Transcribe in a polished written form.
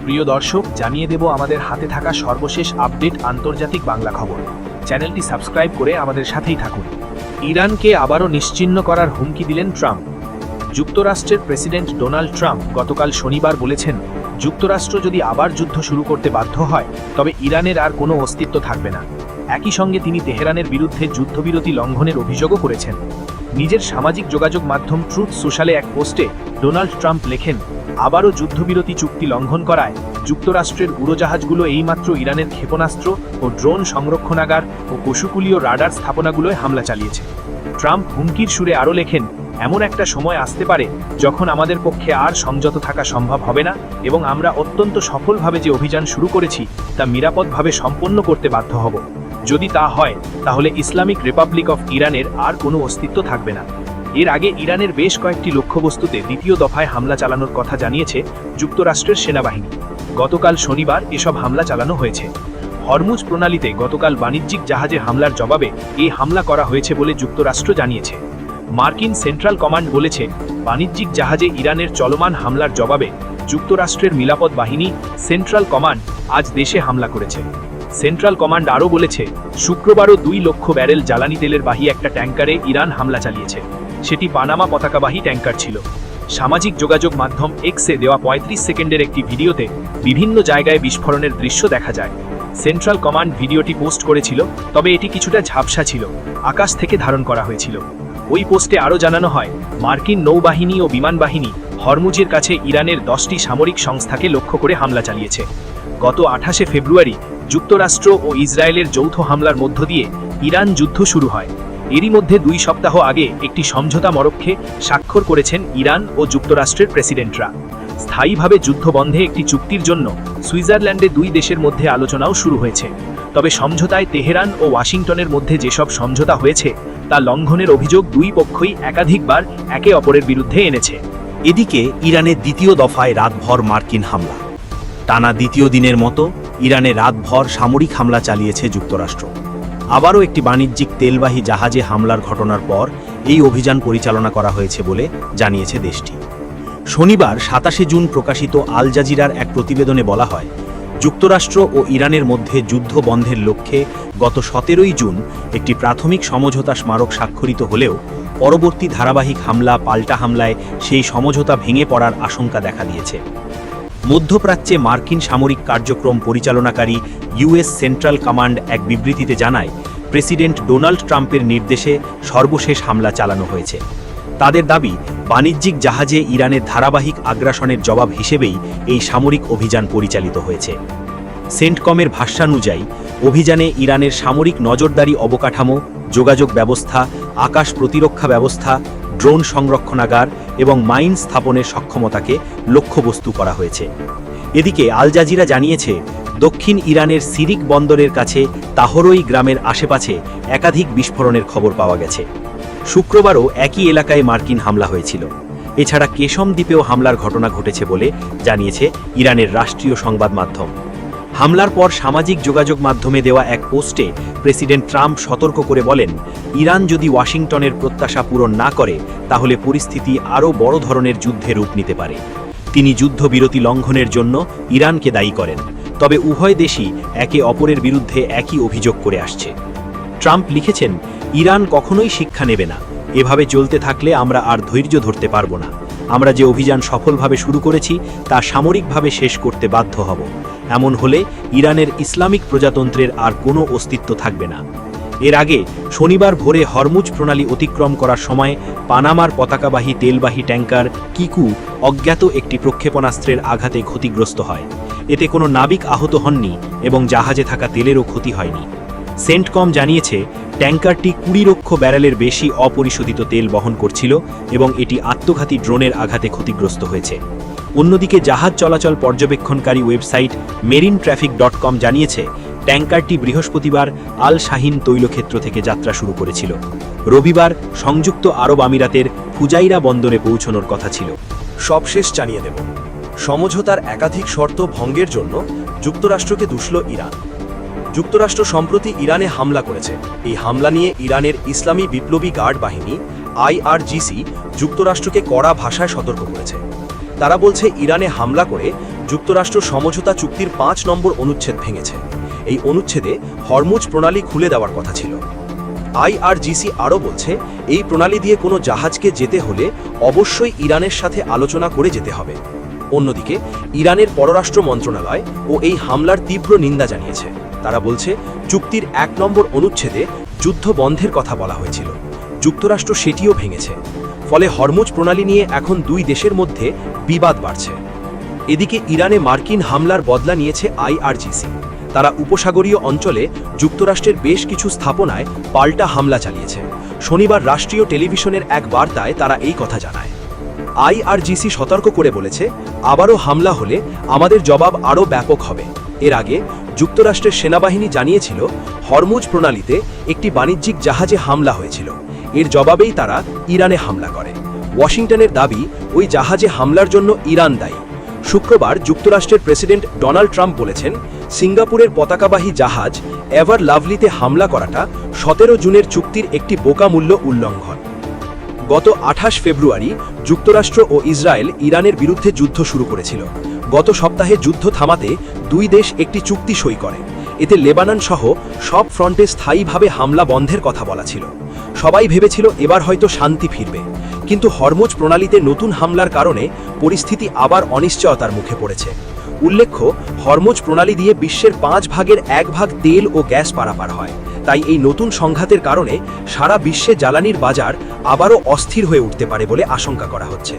প্রিয় দর্শক, জানিয়ে দেব আমাদের হাতে থাকা সর্বশেষ আপডেট আন্তর্জাতিক বাংলা খবর। চ্যানেলটি সাবস্ক্রাইব করে আমাদের সাথেই থাকুন। ইরানকে আবারও নিশ্চিহ্ন করার হুমকি দিলেন ট্রাম্প। যুক্তরাষ্ট্রের প্রেসিডেন্ট ডোনাল্ড ট্রাম্প গতকাল শনিবার বলেছেন, যুক্তরাষ্ট্র যদি আবার যুদ্ধ শুরু করতে বাধ্য হয় তবে ইরানের আর কোনো অস্তিত্ব থাকবে না। একই সঙ্গে তিনি তেহরানের বিরুদ্ধে যুদ্ধবিরতি লঙ্ঘনের অভিযোগও করেছেন। নিজের সামাজিক যোগাযোগ মাধ্যম ট্রুথ সোশ্যালে এক পোস্টে ডোনাল্ড ট্রাম্প লেখেন, আবারও যুদ্ধবিরতি চুক্তি লঙ্ঘন করায় যুক্তরাষ্ট্রের উড়োজাহাজগুলো এইমাত্র ইরানের ক্ষেপণাস্ত্র ও ড্রোন সংরক্ষণাগার ও উপকূলীয় রাডার স্থাপনাগুলোয় হামলা চালিয়েছে। ট্রাম্প হুমকির সুরে আরও লেখেন, এমন একটা সময় আসতে পারে যখন আমাদের পক্ষে আর সংযত থাকা সম্ভব হবে না এবং আমরা অত্যন্ত সফলভাবে যে অভিযান শুরু করেছি তা নিরাপদভাবে সম্পন্ন করতে বাধ্য হব। যদি তা হয় তাহলে ইসলামিক রিপাবলিক অফ ইরানের আর কোনো অস্তিত্ব থাকবে না। এর আগে ইরানের বেশ কয়েকটি লক্ষ্যবস্তুতে দ্বিতীয় দফায় হামলা চালানোর কথা জানিয়েছে যুক্তরাষ্ট্রের সেনাবাহিনী। গতকাল শনিবার এসব হামলা চালানো হয়েছে। হরমুজ প্রণালীতে গতকাল বাণিজ্যিক জাহাজে হামলার জবাবে এই হামলা করা হয়েছে বলে যুক্তরাষ্ট্র জানিয়েছে। মার্কিন সেন্ট্রাল কমান্ড বলেছে, বাণিজ্যিক জাহাজে ইরানের চলমান হামলার জবাবে যুক্তরাষ্ট্রের নিরাপদ বাহিনী সেন্ট্রাল কমান্ড আজ দেশে হামলা করেছে। সেন্ট্রাল কমান্ড আরও বলেছে, শুক্রবারও 2 লক্ষ ব্যারেল জ্বালানি তেলের বাহী একটা ট্যাঙ্কারে ইরান হামলা চালিয়েছে। সেটি পানামা পতাকাবাহী ট্যাঙ্কার ছিল। সামাজিক যোগাযোগ মাধ্যম এক্সে দেওয়া 35 সেকেন্ডের একটি ভিডিওতে বিভিন্ন জায়গায় বিস্ফোরণের দৃশ্য দেখা যায়। সেন্ট্রাল কমান্ড ভিডিওটি পোস্ট করেছিল, তবে এটি কিছুটা ঝাপসা ছিল, আকাশ থেকে ধারণ করা হয়েছিল। ওই পোস্টে আরও জানানো হয়, মার্কিন নৌবাহিনী ও বিমান বাহিনী হরমুজের কাছে ইরানের 10টি সামরিক সংস্থাকে লক্ষ্য করে হামলা চালিয়েছে। গত 28 ফেব্রুয়ারি যুক্তরাষ্ট্র ও ইসরায়েলের যৌথ হামলার মধ্য দিয়ে ইরান যুদ্ধ শুরু হয়। এরই মধ্যে 2 সপ্তাহ আগে একটি সমঝোতা মরক্কোয় স্বাক্ষর করেছেন ইরান ও যুক্তরাষ্ট্রের প্রেসিডেন্টরা। স্থায়ীভাবে যুদ্ধ বন্ধে একটি চুক্তির জন্য সুইজারল্যান্ডে 2 দেশের মধ্যে আলোচনাও শুরু হয়েছে। তবে সমঝোতায় তেহরান ও ওয়াশিংটনের মধ্যে যেসব সমঝোতা হয়েছে তা লঙ্ঘনের অভিযোগ 2 পক্ষই একাধিকবার একে অপরের বিরুদ্ধে এনেছে। এদিকে ইরানের দ্বিতীয় দফায় রাতভর মার্কিন হামলা। টানা দ্বিতীয় দিনের মতো ইরানে রাতভর সামরিক হামলা চালিয়েছে যুক্তরাষ্ট্র। আবারও একটি বাণিজ্যিক তেলবাহী জাহাজে হামলার ঘটনার পর এই অভিযান পরিচালনা করা হয়েছে বলে জানিয়েছে দেশটি। শনিবার 27 জুন প্রকাশিত আল জাজিরার এক প্রতিবেদনে বলা হয়, যুক্তরাষ্ট্র ও ইরানের মধ্যে যুদ্ধ বন্ধের লক্ষ্যে গত 17 জুন একটি প্রাথমিক সমঝোতা স্মারক স্বাক্ষরিত হলেও পরবর্তী ধারাবাহিক হামলা পাল্টা হামলায় সেই সমঝোতা ভেঙে পড়ার আশঙ্কা দেখা দিয়েছে। মধ্যপ্রাচ্যে মার্কিন সামরিক কার্যক্রম পরিচালনাকারী ইউএস সেন্ট্রাল কমান্ড এক বিবৃতিতে জানায়, প্রেসিডেন্ট ডোনাল্ড ট্রাম্পের নির্দেশে সর্বশেষ হামলা চালানো হয়েছে। তাদের দাবি, বাণিজ্যিক জাহাজে ইরানের ধারাবাহিক আগ্রাসনের জবাব হিসেবেই এই সামরিক অভিযান পরিচালিত হয়েছে। সেন্টকমের ভাষ্যানুযায়ী অভিযানে ইরানের সামরিক নজরদারি অবকাঠামো, যোগাযোগ ব্যবস্থা, আকাশ প্রতিরক্ষা ব্যবস্থা, ড্রোন সংরক্ষণাগার এবং মাইন স্থাপনের সক্ষমতাকে লক্ষ্যবস্তু করা হয়েছে। এদিকে আল জাজিরা জানিয়েছে, দক্ষিণ ইরানের সিরিক বন্দরের কাছে তাহরই গ্রামের আশেপাশে একাধিক বিস্ফোরণের খবর পাওয়া গেছে। শুক্রবারও একই এলাকায় মার্কিন হামলা হয়েছিল। এছাড়া কেশম দ্বীপেও হামলার ঘটনা ঘটেছে বলে জানিয়েছে ইরানের রাষ্ট্রীয় সংবাদ মাধ্যম। হামলার পর সামাজিক যোগাযোগ মাধ্যমে দেওয়া এক পোস্টে প্রেসিডেন্ট ট্রাম্প সতর্ক করে বলেন, ইরান যদি ওয়াশিংটনের প্রত্যাশা পূরণ না করে তাহলে পরিস্থিতি আরও বড় ধরনের যুদ্ধে রূপ নিতে পারে। তিনি যুদ্ধবিরতি লঙ্ঘনের জন্য ইরানকে দায়ী করেন, তবে উভয় দেশই একে অপরের বিরুদ্ধে একই অভিযোগ করে আসছে। ট্রাম্প লিখেছেন, ইরান কখনোই শিক্ষা নেবে না। এভাবে চলতে থাকলে আমরা আর ধৈর্য ধরতে পারব না। আমরা যে অভিযান সফলভাবে শুরু করেছি তা সামরিকভাবে শেষ করতে বাধ্য হব। এমন হলে ইরানের ইসলামিক প্রজাতন্ত্রের আর কোনো অস্তিত্ব থাকবে না। এর আগে শনিবার ভোরে হরমুজ প্রণালী অতিক্রম করার সময় পানামার পতাকাবাহী তেলবাহী ট্যাঙ্কার কিকু অজ্ঞাত একটি প্রক্ষেপণাস্ত্রের আঘাতে ক্ষতিগ্রস্ত হয়। এতে কোনো নাবিক আহত হননি এবং জাহাজে থাকা তেলেরও ক্ষতি হয়নি। সেন্টকম জানিয়েছে, ট্যাঙ্কারটি 20 লক্ষ ব্যারেলের বেশি অপরিশোধিত তেল বহন করছিল এবং এটি আত্মঘাতী ড্রোনের আঘাতে ক্ষতিগ্রস্ত হয়েছে। অন্যদিকে জাহাজ চলাচল পর্যবেক্ষণকারী ওয়েবসাইট মেরিনট্রাফিক.com জানিয়েছে, ট্যাঙ্কারটি বৃহস্পতিবার আল শাহিন তৈলক্ষেত্র থেকে যাত্রা শুরু করেছিল। রবিবার সংযুক্ত আরব আমিরাতের ফুজাইরা বন্দরে পৌঁছানোর কথা ছিল। সবশেষ জানিয়ে দেব, সমঝোতার একাধিক শর্ত ভঙ্গের জন্য যুক্তরাষ্ট্রকে দুষল ইরান। যুক্তরাষ্ট্র সম্প্রতি ইরানে হামলা করেছে। এই হামলা নিয়ে ইরানের ইসলামী বিপ্লবী গার্ড বাহিনী IRGC যুক্তরাষ্ট্রকে কড়া ভাষায় সতর্ক করেছে। তারা বলছে ইরানে হামলা করে যুক্তরাষ্ট্র সমঝোতা চুক্তির 5 নম্বর অনুচ্ছেদ ভেঙেছে। এই অনুচ্ছেদে হরমুজ প্রণালী খুলে দেওয়ার কথা ছিল। IRGC আরও বলছে এই প্রণালী দিয়ে কোনো জাহাজকে যেতে হলে অবশ্যই ইরানের সাথে আলোচনা করে যেতে হবে। অন্যদিকে ইরানের পররাষ্ট্র মন্ত্রণালয় ও এই হামলার তীব্র নিন্দা জানিয়েছে। তারা বলছে চুক্তির 1 নম্বর অনুচ্ছেদে যুদ্ধ বন্ধের কথা বলা হয়েছিল, যুক্তরাষ্ট্র সেটিও ভেঙেছে। ফলে হরমুজ প্রণালী নিয়ে এখন দুই দেশের মধ্যে বিবাদ বাড়ছে। এদিকে ইরানে মার্কিন হামলার বদলা নিয়েছে IRGC। তারা উপসাগরীয় অঞ্চলে যুক্তরাষ্ট্রের বেশ কিছু স্থাপনায় পাল্টা হামলা চালিয়েছে। শনিবার রাষ্ট্রীয় টেলিভিশনের এক বার্তায় তারা এই কথা জানায়। IRGC সতর্ক করে বলেছে, আবারও হামলা হলে আমাদের জবাব আরও ব্যাপক হবে। এর আগে যুক্তরাষ্ট্রের সেনাবাহিনী জানিয়েছিল হরমুজ প্রণালীতে একটি বাণিজ্যিক জাহাজে হামলা হয়েছিল। এর জবাবেই তারা ইরানে হামলা করে। ওয়াশিংটনের দাবি ওই জাহাজে হামলার জন্য ইরান দায়ী। শুক্রবার যুক্তরাষ্ট্রের প্রেসিডেন্ট ডোনাল্ড ট্রাম্প বলেছেন, সিঙ্গাপুরের পতাকাবাহী জাহাজ এভার লাভলিতে হামলা করাটা 17 জুনের চুক্তির একটি বোকামূল্য উল্লঙ্ঘন। গত 28 ফেব্রুয়ারি যুক্তরাষ্ট্র ও ইসরায়েল ইরানের বিরুদ্ধে যুদ্ধ শুরু করেছিল। গত সপ্তাহে যুদ্ধ থামাতে দুই দেশ একটি চুক্তি সই করে। এতে লেবানন সহ সব ফ্রন্টে স্থায়ীভাবে হামলা বন্ধের কথা বলা ছিল। সবাই ভেবেছিল এবার হয়তো শান্তি ফিরবে, কিন্তু হরমুজ প্রণালীতে নতুন হামলার কারণে পরিস্থিতি আবার অনিশ্চয়তার মুখে পড়েছে। উল্লেখ্য, হরমুজ প্রণালী দিয়ে বিশ্বের 5 ভাগের 1 ভাগ তেল ও গ্যাস পারাপার হয়। তাই এই নতুন সংঘাতের কারণে সারা বিশ্বে জ্বালানির বাজার আবারও অস্থির হয়ে উঠতে পারে বলে আশঙ্কা করা হচ্ছে।